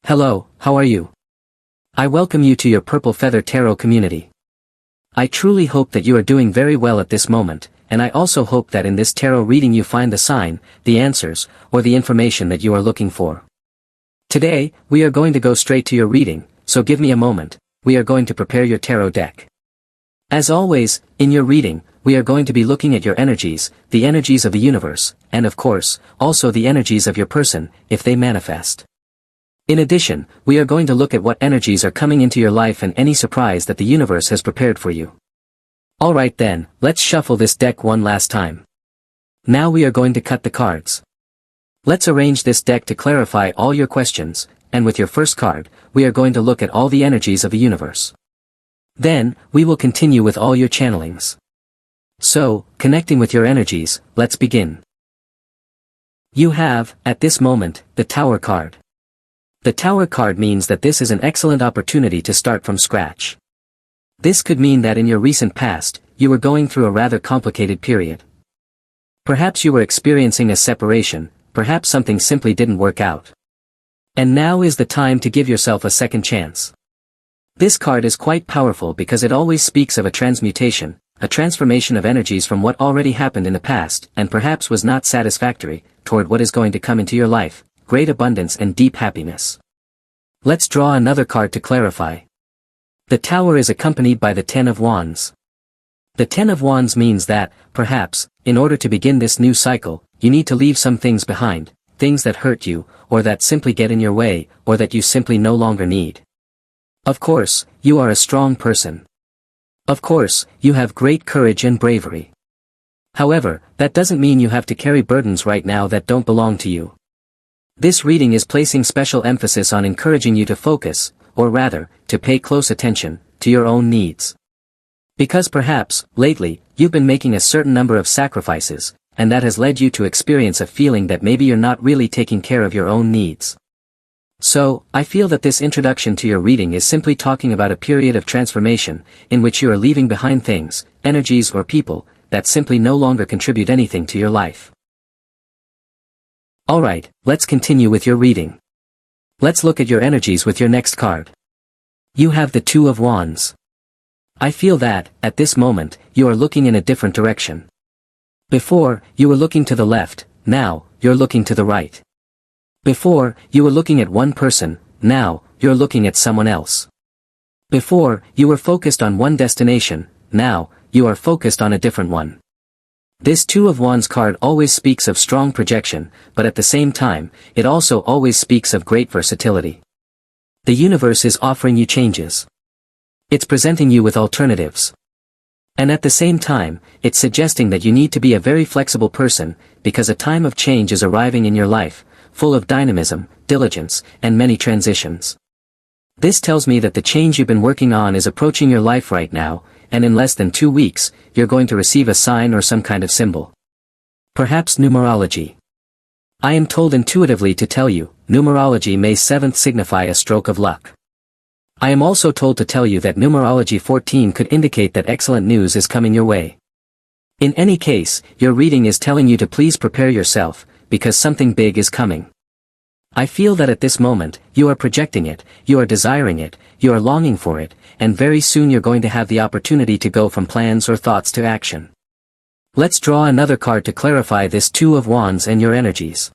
Hello, how are you? I welcome you to your Purple Feather Tarot community. I truly hope that you are doing very well at this moment, and I also hope that in this tarot reading you find the sign, the answers, or the information that you are looking for. Today, we are going to go straight to your reading, so give me a moment. We are going to prepare your tarot deck. As always, in your reading, we are going to be looking at your energies, the energies of the universe, and of course, also the energies of your person, if they manifest. In addition, we are going to look at what energies are coming into your life and any surprise that the universe has prepared for you. Alright then, let's shuffle this deck one last time. Now we are going to cut the cards. Let's arrange this deck to clarify all your questions, and with your first card, we are going to look at all the energies of the universe. Then, we will continue with all your channelings. So, connecting with your energies, let's begin. You have, at this moment, the Tower card. The Tower card means that this is an excellent opportunity to start from scratch. This could mean that in your recent past, you were going through a rather complicated period. Perhaps you were experiencing a separation, perhaps something simply didn't work out. And now is the time to give yourself a second chance. This card is quite powerful because it always speaks of a transmutation, a transformation of energies from what already happened in the past and perhaps was not satisfactory, toward what is going to come into your life, great abundance and deep happiness. Let's draw another card to clarify. The Tower is accompanied by the Ten of Wands. The Ten of Wands means that, perhaps, in order to begin this new cycle, you need to leave some things behind, things that hurt you, or that simply get in your way, or that you simply no longer need. Of course, you are a strong person. Of course, you have great courage and bravery. However, that doesn't mean you have to carry burdens right now that don't belong to you. This reading is placing special emphasis on encouraging you to focus, or rather, to pay close attention, to your own needs. Because perhaps, lately, you've been making a certain number of sacrifices, and that has led you to experience a feeling that maybe you're not really taking care of your own needs. So, I feel that this introduction to your reading is simply talking about a period of transformation, in which you are leaving behind things, energies or people, that simply no longer contribute anything to your life. Alright, let's continue with your reading. Let's look at your energies with your next card. You have the Two of Wands. I feel that, at this moment, you are looking in a different direction. Before, you were looking to the left, now, you're looking to the right. Before, you were looking at one person, now, you're looking at someone else. Before, you were focused on one destination, now, you are focused on a different one. This Two of Wands card always speaks of strong projection, but at the same time, it also always speaks of great versatility. The universe is offering you changes. It's presenting you with alternatives. And at the same time, it's suggesting that you need to be a very flexible person, because a time of change is arriving in your life, full of dynamism, diligence, and many transitions. This tells me that the change you've been working on is approaching your life right now, and in less than 2 weeks, you're going to receive a sign or some kind of symbol. Perhaps numerology. I am told intuitively to tell you, numerology May 7th signify a stroke of luck. I am also told to tell you that numerology 14 could indicate that excellent news is coming your way. In any case, your reading is telling you to please prepare yourself, because something big is coming. I feel that at this moment, you are projecting it, you are desiring it, you are longing for it, and very soon you're going to have the opportunity to go from plans or thoughts to action. Let's draw another card to clarify this Two of Wands and your energies.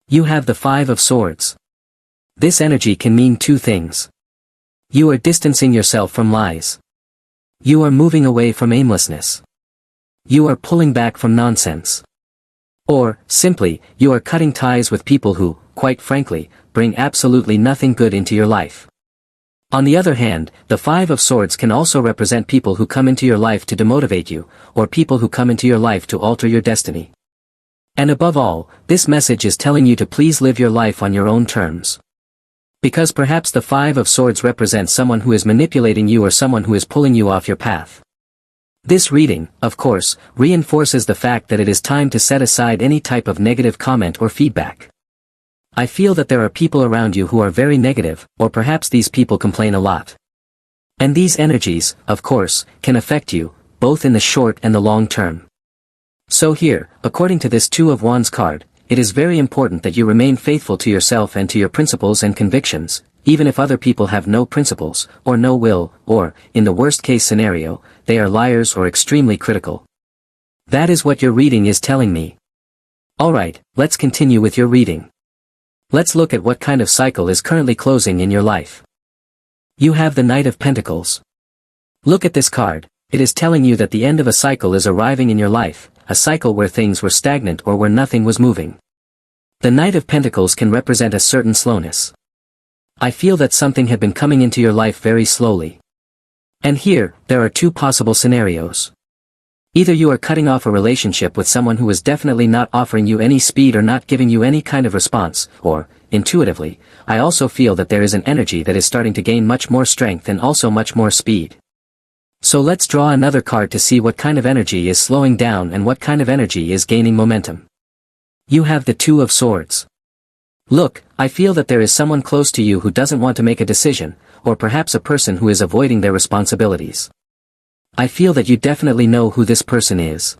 You have the Five of Swords. This energy can mean two things. You are distancing yourself from lies. You are moving away from aimlessness. You are pulling back from nonsense. Or, simply, you are cutting ties with people who, quite frankly, bring absolutely nothing good into your life. On the other hand, the Five of Swords can also represent people who come into your life to demotivate you, or people who come into your life to alter your destiny. And above all, this message is telling you to please live your life on your own terms. Because perhaps the Five of Swords represents someone who is manipulating you or someone who is pulling you off your path. This reading, of course, reinforces the fact that it is time to set aside any type of negative comment or feedback. I feel that there are people around you who are very negative, or perhaps these people complain a lot. And these energies, of course, can affect you, both in the short and the long term. So here, according to this Two of Wands card, it is very important that you remain faithful to yourself and to your principles and convictions, even if other people have no principles, or no will, or, in the worst-case scenario, they are liars or extremely critical. That is what your reading is telling me. Alright, let's continue with your reading. Let's look at what kind of cycle is currently closing in your life. You have the Knight of Pentacles. Look at this card. It is telling you that the end of a cycle is arriving in your life, a cycle where things were stagnant or where nothing was moving. The Knight of Pentacles can represent a certain slowness. I feel that something had been coming into your life very slowly. And here, there are two possible scenarios. Either you are cutting off a relationship with someone who is definitely not offering you any speed or not giving you any kind of response, or, intuitively, I also feel that there is an energy that is starting to gain much more strength and also much more speed. So let's draw another card to see what kind of energy is slowing down and what kind of energy is gaining momentum. You have the Two of Swords. Look, I feel that there is someone close to you who doesn't want to make a decision, or perhaps a person who is avoiding their responsibilities. I feel that you definitely know who this person is.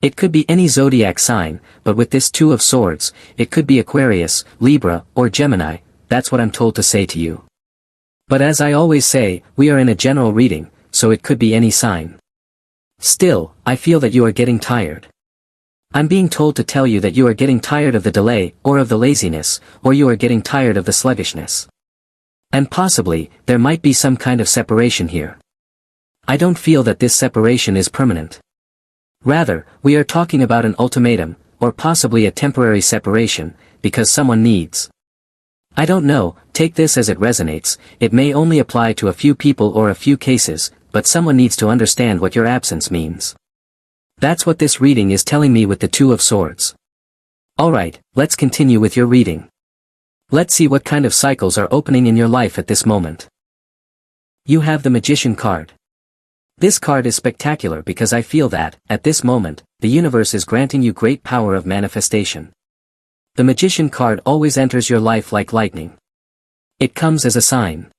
It could be any zodiac sign, but with this Two of Swords, it could be Aquarius, Libra, or Gemini. That's what I'm told to say to you. But as I always say, we are in a general reading, so it could be any sign. Still, I feel that you are getting tired. I'm being told to tell you that you are getting tired of the delay, or of the laziness, or you are getting tired of the sluggishness. And possibly, there might be some kind of separation here. I don't feel that this separation is permanent. Rather, we are talking about an ultimatum, or possibly a temporary separation, because someone needs. I don't know, take this as it resonates, it may only apply to a few people or a few cases, but someone needs to understand what your absence means. That's what this reading is telling me with the Two of Swords. Alright, let's continue with your reading. Let's see what kind of cycles are opening in your life at this moment. You have the Magician card. This card is spectacular because I feel that, at this moment, the universe is granting you great power of manifestation. The Magician card always enters your life like lightning. It comes as a sign.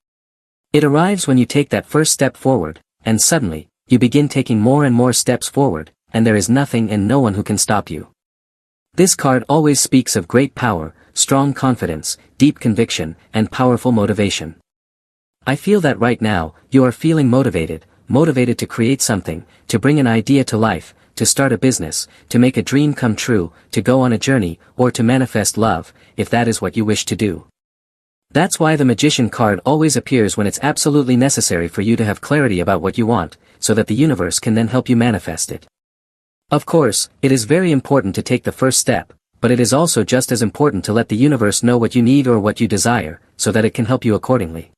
It arrives when you take that first step forward, and suddenly, you begin taking more and more steps forward, and there is nothing and no one who can stop you. This card always speaks of great power, strong confidence, deep conviction, and powerful motivation. I feel that right now, you are feeling motivated to create something, to bring an idea to life, to start a business, to make a dream come true, to go on a journey, or to manifest love, if that is what you wish to do. That's why the Magician card always appears when it's absolutely necessary for you to have clarity about what you want, so that the universe can then help you manifest it. Of course, it is very important to take the first step, but it is also just as important to let the universe know what you need or what you desire, so that it can help you accordingly.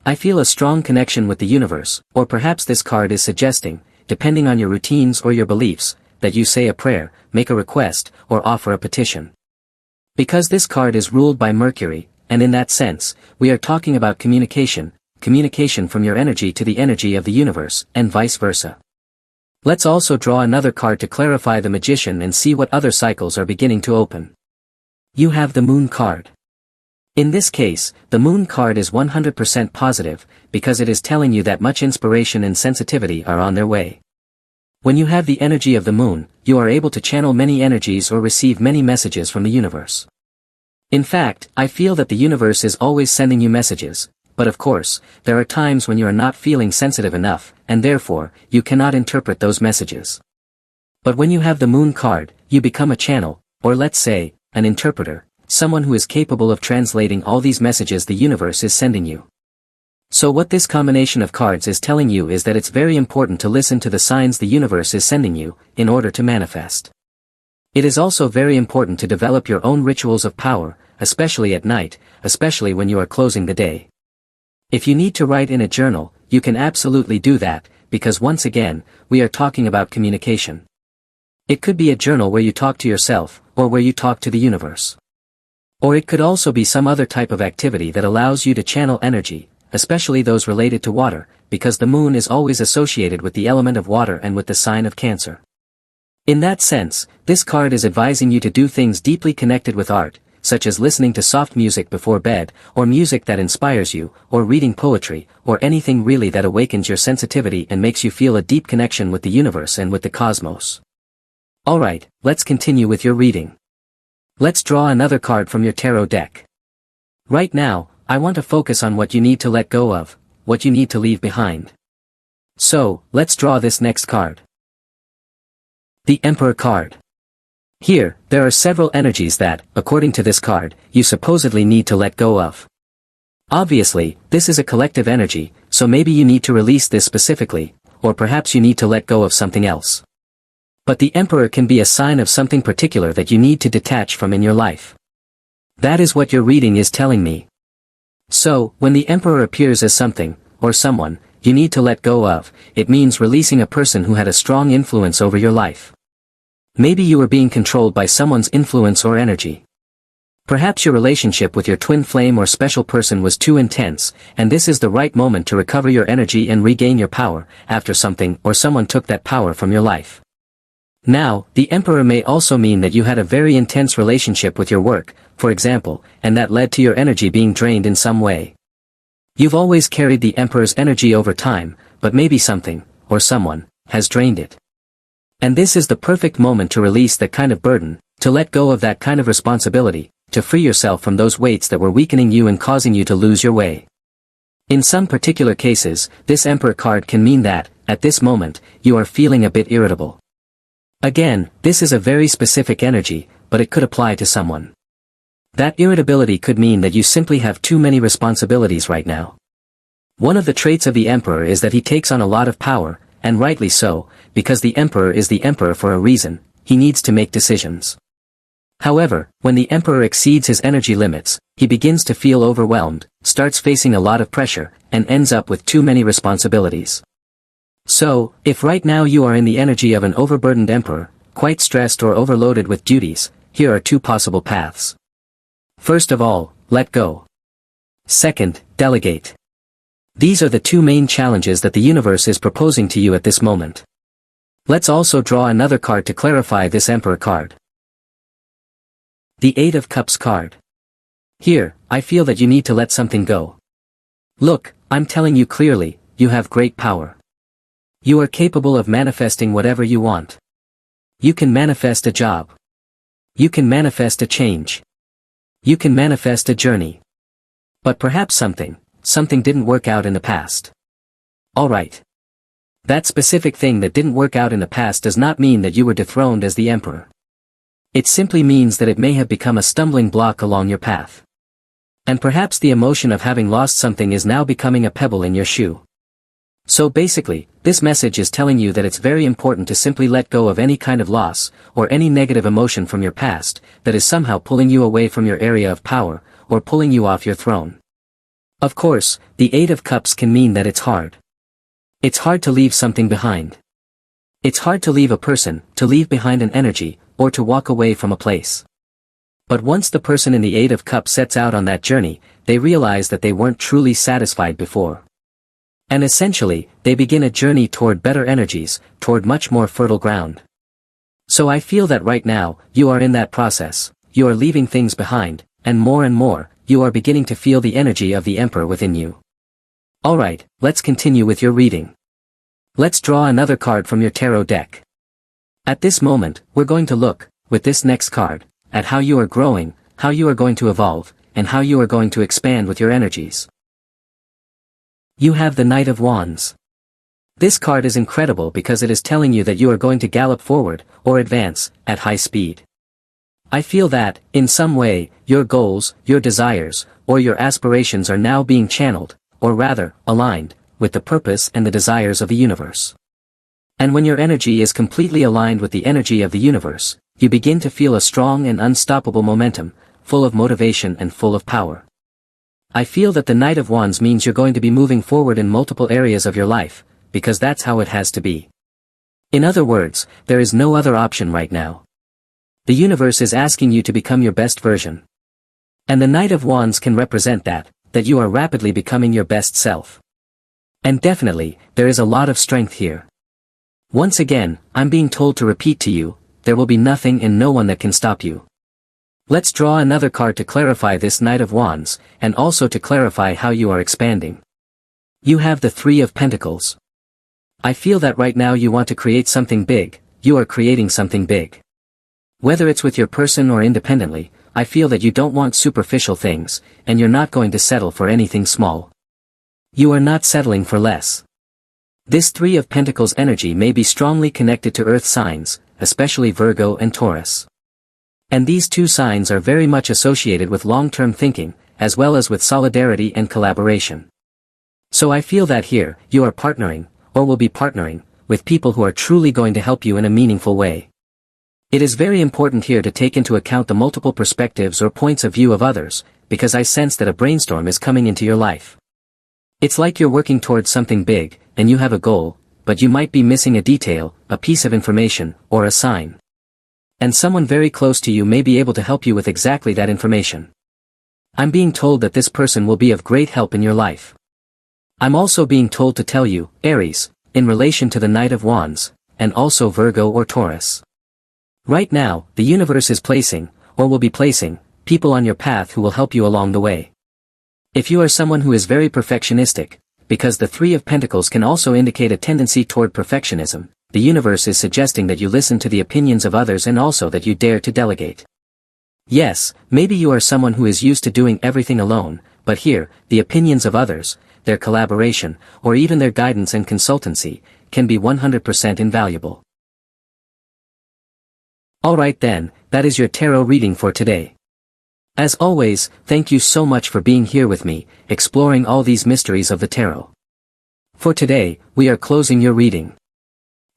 I feel a strong connection with the universe, or perhaps this card is suggesting, depending on your routines or your beliefs, that you say a prayer, make a request, or offer a petition. Because this card is ruled by Mercury, and in that sense, we are talking about communication from your energy to the energy of the universe, and vice versa. Let's also draw another card to clarify the Magician and see what other cycles are beginning to open. You have the Moon card. In this case, the Moon card is 100% positive, because it is telling you that much inspiration and sensitivity are on their way. When you have the energy of the Moon, you are able to channel many energies or receive many messages from the universe. In fact, I feel that the universe is always sending you messages, but of course, there are times when you are not feeling sensitive enough, and therefore, you cannot interpret those messages. But when you have the Moon card, you become a channel, or let's say, an interpreter, someone who is capable of translating all these messages the universe is sending you. So what this combination of cards is telling you is that it's very important to listen to the signs the universe is sending you, in order to manifest. It is also very important to develop your own rituals of power, especially at night, especially when you are closing the day. If you need to write in a journal, you can absolutely do that, because once again, we are talking about communication. It could be a journal where you talk to yourself, or where you talk to the universe. Or it could also be some other type of activity that allows you to channel energy, especially those related to water, because the Moon is always associated with the element of water and with the sign of Cancer. In that sense, this card is advising you to do things deeply connected with art, such as listening to soft music before bed, or music that inspires you, or reading poetry, or anything really that awakens your sensitivity and makes you feel a deep connection with the universe and with the cosmos. Alright, let's continue with your reading. Let's draw another card from your tarot deck. Right now, I want to focus on what you need to let go of, what you need to leave behind. So, let's draw this next card. The Emperor card. Here, there are several energies that, according to this card, you supposedly need to let go of. Obviously, this is a collective energy, so maybe you need to release this specifically, or perhaps you need to let go of something else. But the Emperor can be a sign of something particular that you need to detach from in your life. That is what your reading is telling me. So, when the Emperor appears as something, or someone, you need to let go of, it means releasing a person who had a strong influence over your life. Maybe you were being controlled by someone's influence or energy. Perhaps your relationship with your twin flame or special person was too intense, and this is the right moment to recover your energy and regain your power, after something or someone took that power from your life. Now, the Emperor may also mean that you had a very intense relationship with your work, for example, and that led to your energy being drained in some way. You've always carried the Emperor's energy over time, but maybe something, or someone, has drained it. And this is the perfect moment to release that kind of burden, to let go of that kind of responsibility, to free yourself from those weights that were weakening you and causing you to lose your way. In some particular cases, this Emperor card can mean that, at this moment, you are feeling a bit irritable. Again, this is a very specific energy, but it could apply to someone. That irritability could mean that you simply have too many responsibilities right now. One of the traits of the Emperor is that he takes on a lot of power, and rightly so, because the Emperor is the Emperor for a reason, he needs to make decisions. However, when the Emperor exceeds his energy limits, he begins to feel overwhelmed, starts facing a lot of pressure, and ends up with too many responsibilities. So, if right now you are in the energy of an overburdened Emperor, quite stressed or overloaded with duties, here are two possible paths. First of all, let go. Second, delegate. These are the two main challenges that the universe is proposing to you at this moment. Let's also draw another card to clarify this Emperor card. The Eight of Cups card. Here, I feel that you need to let something go. Look, I'm telling you clearly, you have great power. You are capable of manifesting whatever you want. You can manifest a job. You can manifest a change. You can manifest a journey. But perhaps something didn't work out in the past. Alright. That specific thing that didn't work out in the past does not mean that you were dethroned as the Emperor. It simply means that it may have become a stumbling block along your path. And perhaps the emotion of having lost something is now becoming a pebble in your shoe. So basically, this message is telling you that it's very important to simply let go of any kind of loss, or any negative emotion from your past, that is somehow pulling you away from your area of power, or pulling you off your throne. Of course, the Eight of Cups can mean that it's hard. It's hard to leave something behind. It's hard to leave a person, to leave behind an energy, or to walk away from a place. But once the person in the Eight of Cups sets out on that journey, they realize that they weren't truly satisfied before. And essentially, they begin a journey toward better energies, toward much more fertile ground. So I feel that right now, you are in that process, you are leaving things behind, and more, you are beginning to feel the energy of the Emperor within you. Alright, let's continue with your reading. Let's draw another card from your tarot deck. At this moment, we're going to look, with this next card, at how you are growing, how you are going to evolve, and how you are going to expand with your energies. You have the Knight of Wands. This card is incredible because it is telling you that you are going to gallop forward, or advance, at high speed. I feel that, in some way, your goals, your desires, or your aspirations are now being channeled, or rather, aligned, with the purpose and the desires of the universe. And when your energy is completely aligned with the energy of the universe, you begin to feel a strong and unstoppable momentum, full of motivation and full of power. I feel that the Knight of Wands means you're going to be moving forward in multiple areas of your life, because that's how it has to be. In other words, there is no other option right now. The universe is asking you to become your best version. And the Knight of Wands can represent that you are rapidly becoming your best self. And definitely, there is a lot of strength here. Once again, I'm being told to repeat to you, there will be nothing and no one that can stop you. Let's draw another card to clarify this Knight of Wands, and also to clarify how you are expanding. You have the Three of Pentacles. I feel that right now you want to create something big, you are creating something big. Whether it's with your person or independently, I feel that you don't want superficial things, and you're not going to settle for anything small. You are not settling for less. This Three of Pentacles energy may be strongly connected to earth signs, especially Virgo and Taurus. And these two signs are very much associated with long-term thinking, as well as with solidarity and collaboration. So I feel that here, you are partnering, or will be partnering, with people who are truly going to help you in a meaningful way. It is very important here to take into account the multiple perspectives or points of view of others, because I sense that a brainstorm is coming into your life. It's like you're working towards something big, and you have a goal, but you might be missing a detail, a piece of information, or a sign. And someone very close to you may be able to help you with exactly that information. I'm being told that this person will be of great help in your life. I'm also being told to tell you, Aries, in relation to the Knight of Wands, and also Virgo or Taurus. Right now, the universe is placing, or will be placing, people on your path who will help you along the way. If you are someone who is very perfectionistic, because the Three of Pentacles can also indicate a tendency toward perfectionism, the universe is suggesting that you listen to the opinions of others and also that you dare to delegate. Yes, maybe you are someone who is used to doing everything alone, but here, the opinions of others, their collaboration, or even their guidance and consultancy, can be 100% invaluable. Alright then, that is your tarot reading for today. As always, thank you so much for being here with me, exploring all these mysteries of the tarot. For today, we are closing your reading.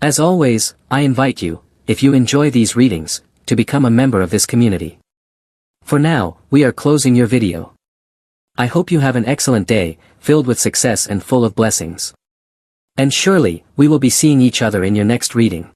As always, I invite you, if you enjoy these readings, to become a member of this community. For now, we are closing your video. I hope you have an excellent day, filled with success and full of blessings. And surely, we will be seeing each other in your next reading.